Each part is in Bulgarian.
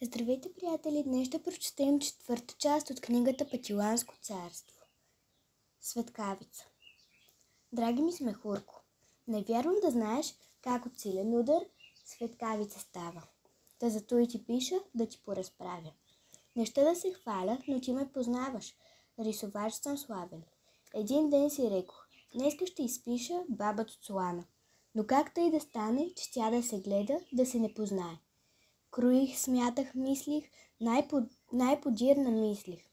Здравейте, приятели! Днес ще прочетем четвърта част от книгата Пътиланско царство. Светкавица. Драги ми Смехурко, не вярвам да знаеш как от силен удар светкавица става. Та зато и ти пиша да ти поразправя. Не ще да се хваля, но ти ме познаваш. Рисувач съм славен. Един ден си рекох, днеска ще изпиша баба Цуцулана. Но как тъй да стане, че тя да се гледа, да се не познае? Кроих, смятах, мислих, най-подир намислих.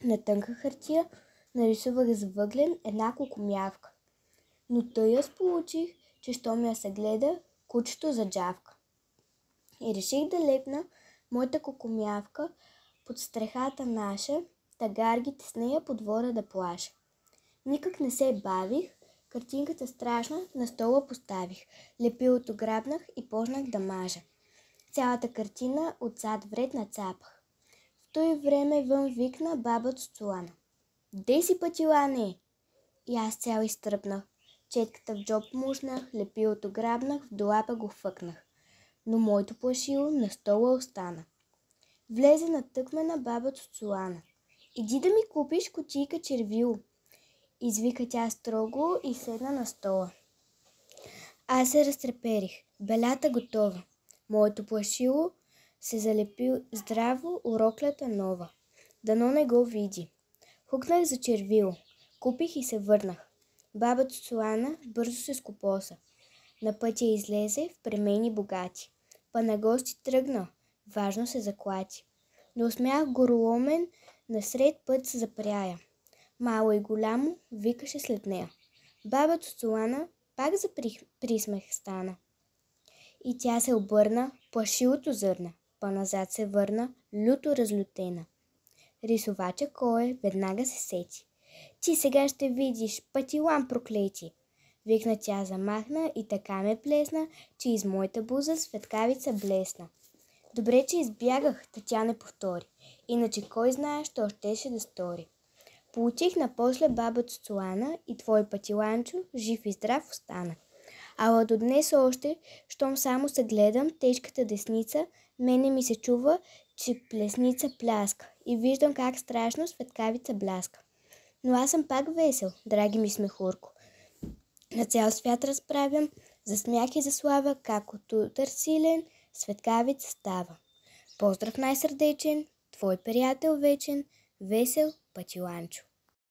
На тънка хартия нарисувах с въглен една кукумявка. Но тъй я сполучих, че щом я се гледа, кучето заджавка. И реших да лепна моята кукумявка под стрехата наша, тагаргите с нея по двора да плаша. Никак не се бавих, картинката страшна на стола поставих, лепилото грабнах и почнах да мажа. Цялата картина отзад вред нацапах. В той време вън викна баба Цуцулана. Де си, Пътилане? И аз цял изтръпнах. Четката в джоб мушнах, лепилото грабнах, в долапа го фъкнах. Но моето плашило на стола остана. Влезе натъкмена баба Цуцулана. Иди да ми купиш кутийка червило. Извика тя строго и седна на стола. Аз се разтреперих. Белята готова. Моето плашило се залепи здраво у роклята нова. Дано не го види. Хукнах за червило. Купих и се върнах. Баба Цуцулана бързо се скопоса. На пътя излезе в премени богати. Па на гости тръгна. Важно се заклати. Но усмях гороломен, насред път се запряя. Мало и голямо викаше след нея. Баба Цуцулана пак за присмех стана. И тя се обърна, плашилото зърна, па назад се върна, люто разлютена. Рисувача кой веднага се сети. Ти сега ще видиш, Пътилан проклети! Викна тя, замахна и така ме плесна, че из моята буза светкавица блесна. Добре, че избягах, та тя не повтори, иначе кой знае, що щеше да стори. Получих напосле баба Цуцулана и твой Пътиланчо жив и здрав остана. Ала до днес още, щом само се гледам тежката десница, мене ми се чува, че плесница пляска и виждам как страшно светкавица бляска. Но аз съм пак весел, драги ми Смехурко. На цял свят разправям, за смях и за слава, как от удар силен светкавица става. Поздрав най-сърдечен, твой приятел вечен, весел Пътиланчо.